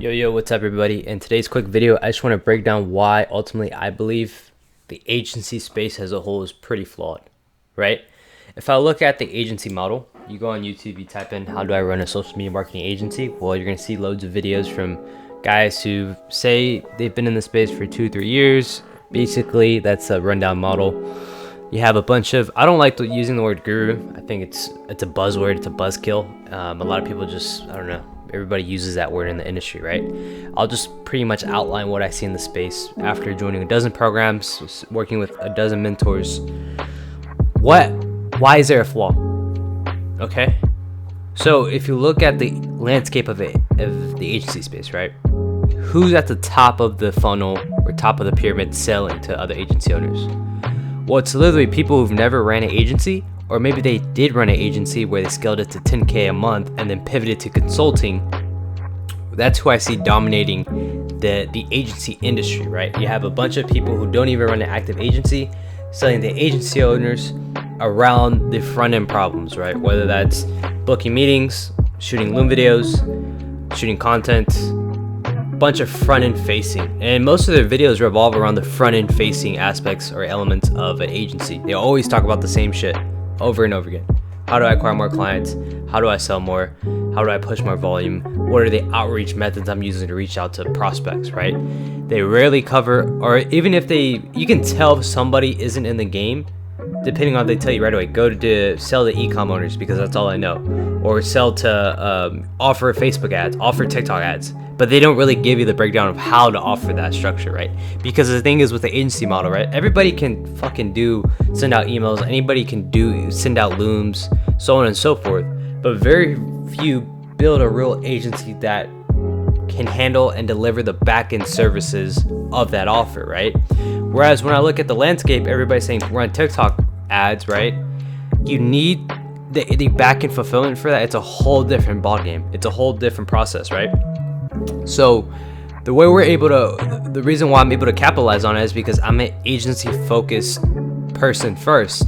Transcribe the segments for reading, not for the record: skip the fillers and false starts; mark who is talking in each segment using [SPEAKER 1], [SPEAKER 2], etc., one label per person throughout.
[SPEAKER 1] Yo, what's up everybody? In today's quick video, I just want to break down why ultimately I believe the agency space as a whole is pretty flawed, right? If I look at the agency model, you go on YouTube, you type in, how do I run a social media marketing agency? Well, you're going to see loads of videos from guys who say they've been in the space for 2-3 years. Basically, that's a rundown model. You have a bunch of, I don't like using the word guru. I think it's a buzzword, it's a buzzkill. A lot of people just, I don't know, everybody uses that word in the industry, right? I'll just pretty much outline what I see in the space after joining a dozen programs, working with a dozen mentors. Why is there a flaw? Okay, so if you look at the landscape of the agency space, right? Who's at the top of the funnel or top of the pyramid selling to other agency owners? Well, it's literally people who've never ran an agency, or maybe they did run an agency where they scaled it to 10K a month and then pivoted to consulting. That's who I see dominating the agency industry, right? You have a bunch of people who don't even run an active agency selling to agency owners around the front end problems, right? Whether that's booking meetings, shooting Loom videos, shooting content, bunch of front end facing, and most of their videos revolve around the front end facing aspects or elements of an agency. They always talk about the same shit over and over again. How do I acquire more clients? How do I sell more? How do I push more volume? What are the outreach methods I'm using to reach out to prospects, right? They rarely cover, or even if you can tell if somebody isn't in the game depending on, they tell you right away, go to sell to e-com owners because that's all I know, or sell to offer Facebook ads, offer TikTok ads, but they don't really give you the breakdown of how to offer that structure, right? Because the thing is with the agency model, right? Everybody can fucking send out emails, anybody can send out looms, so on and so forth, but very few build a real agency that can handle and deliver the back-end services of that offer, right? Whereas when I look at the landscape, everybody's saying run TikTok ads, right? You need the back-end fulfillment for that. It's a whole different ballgame. It's a whole different process, right? So the reason why I'm able to capitalize on it is because I'm an agency-focused person first.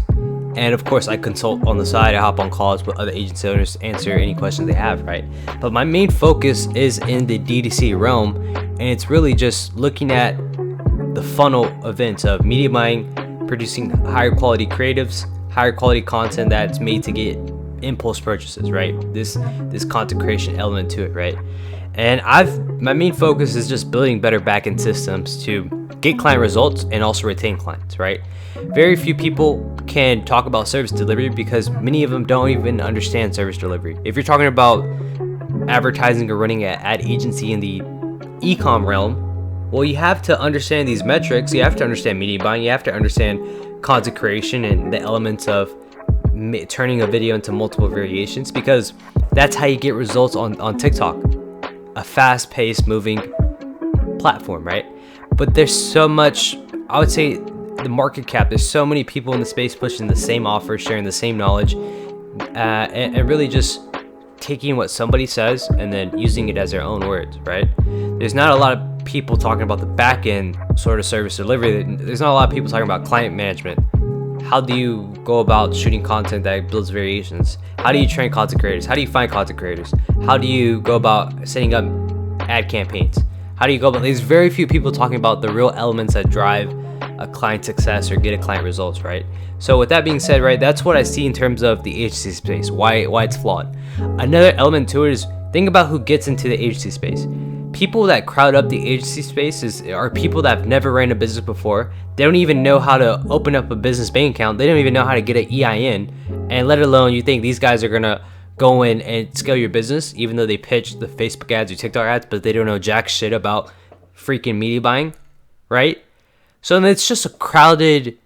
[SPEAKER 1] And of course, I consult on the side. I hop on calls with other agency owners to answer any questions they have, right? But my main focus is in the D2C realm, and it's really just looking at the funnel events of media buying, producing higher quality creatives, higher quality content that's made to get impulse purchases, right? This content creation element to it, right? And my main focus is just building better backend systems to get client results and also retain clients, right? Very few people can talk about service delivery because many of them don't even understand service delivery. If you're talking about advertising or running an ad agency in the e-com realm, well, you have to understand these metrics. You have to understand media buying. You have to understand content creation and the elements of turning a video into multiple variations, because that's how you get results on TikTok, a fast-paced moving platform, right? But there's so much, I would say, the market cap, there's so many people in the space pushing the same offer, sharing the same knowledge, and really just taking what somebody says and then using it as their own words, right? There's not a lot of people talking about the back end sort of service delivery. There's not a lot of people talking about client management. How do you go about shooting content that builds variations? How do you train content creators? How do you find content creators? How do you go about setting up ad campaigns? How do you go about, there's very few people talking about the real elements that drive a client success or get a client results, right? So with that being said, right, that's what I see in terms of the agency space, why it's flawed. Another element to it is, think about who gets into the agency space. People that crowd up the agency space are people that have never ran a business before. They don't even know how to open up a business bank account. They don't even know how to get an EIN, and let alone you think these guys are gonna go in and scale your business, even though they pitch the Facebook ads or TikTok ads, but they don't know jack shit about freaking media buying, right? So it's just a crowded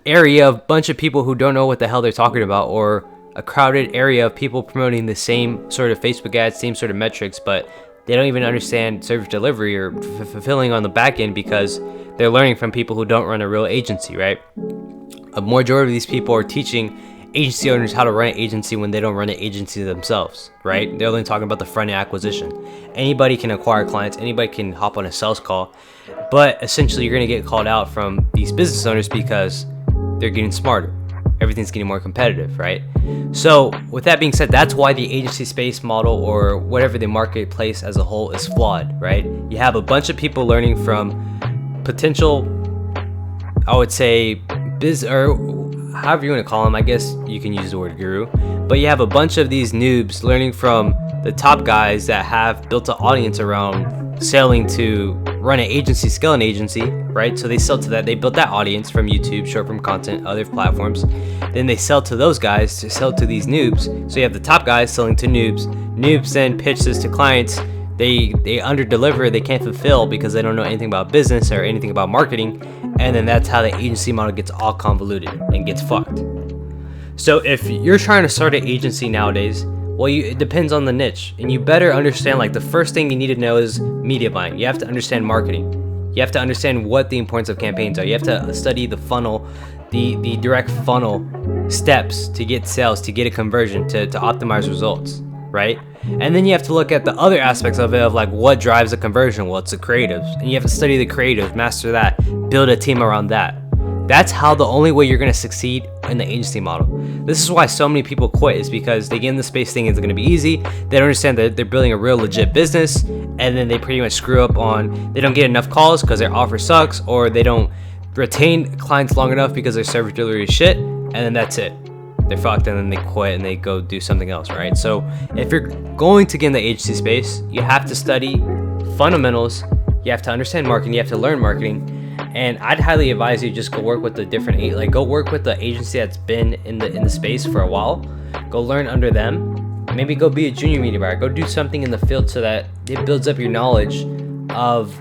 [SPEAKER 1] area of a bunch of people who don't know what the hell they're talking about, or a crowded area of people promoting the same sort of Facebook ads, same sort of metrics, but they don't even understand service delivery or fulfilling on the back end because they're learning from people who don't run a real agency, right? A majority of these people are teaching agency owners how to run an agency when they don't run an agency themselves, right? They're only talking about the front end acquisition. Anybody can acquire clients, anybody can hop on a sales call, but essentially you're gonna get called out from these business owners because they're getting smarter. everything's getting more competitive, right? So with that being said, that's why the agency space model, or whatever the marketplace as a whole, is flawed, right? You have a bunch of people learning from potential, I would say, or however you want to call them. I guess you can use the word guru, but you have a bunch of these noobs learning from the top guys that have built an audience around selling to run an agency, scale an agency, right? So they sell to that, they built that audience from YouTube, short form content, other platforms. Then they sell to those guys to sell to these noobs. So you have the top guys selling to noobs. Noobs then pitch this to clients. They under deliver, they can't fulfill because they don't know anything about business or anything about marketing, and then that's how the agency model gets all convoluted and gets fucked. So if you're trying to start an agency nowadays, well, it depends on the niche, and you better understand, like, the first thing you need to know is media buying. You have to understand marketing. You have to understand what the importance of campaigns are. You have to study the funnel, the direct funnel steps to get sales, to get a conversion, to optimize results, right? And then you have to look at the other aspects of it, of like what drives a conversion. Well, it's the creatives, and you have to study the creatives, master that, build a team around that. That's how the only way you're going to succeed in the agency model. This is why so many people quit, is because they get in the space thinking it's going to be easy. They don't understand that they're building a real legit business, and then they pretty much screw up on, they don't get enough calls because their offer sucks, or they don't retain clients long enough because their service delivery is shit, and then that's it. They're fucked, and then they quit and they go do something else, right? So if you're going to get in the agency space, you have to study fundamentals, you have to understand marketing, you have to learn marketing, and I'd highly advise you just go work with the different, like, go work with the agency that's been in the space for a while. Go learn under them. Maybe go be a junior media buyer. Go do something in the field so that it builds up your knowledge of,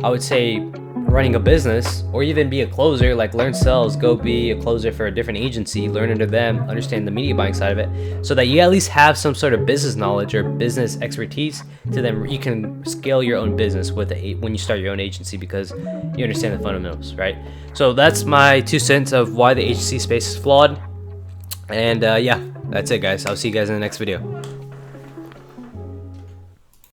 [SPEAKER 1] I would say, running a business, or even be a closer. Like, learn sales, go be a closer for a different agency, learn under them, understand the media buying side of it, so that you at least have some sort of business knowledge or business expertise, to then you can scale your own business with when you start your own agency, because you understand the fundamentals, right? So that's my 2 cents of why the agency space is flawed. And yeah, that's it, guys. I'll see you guys in the next video.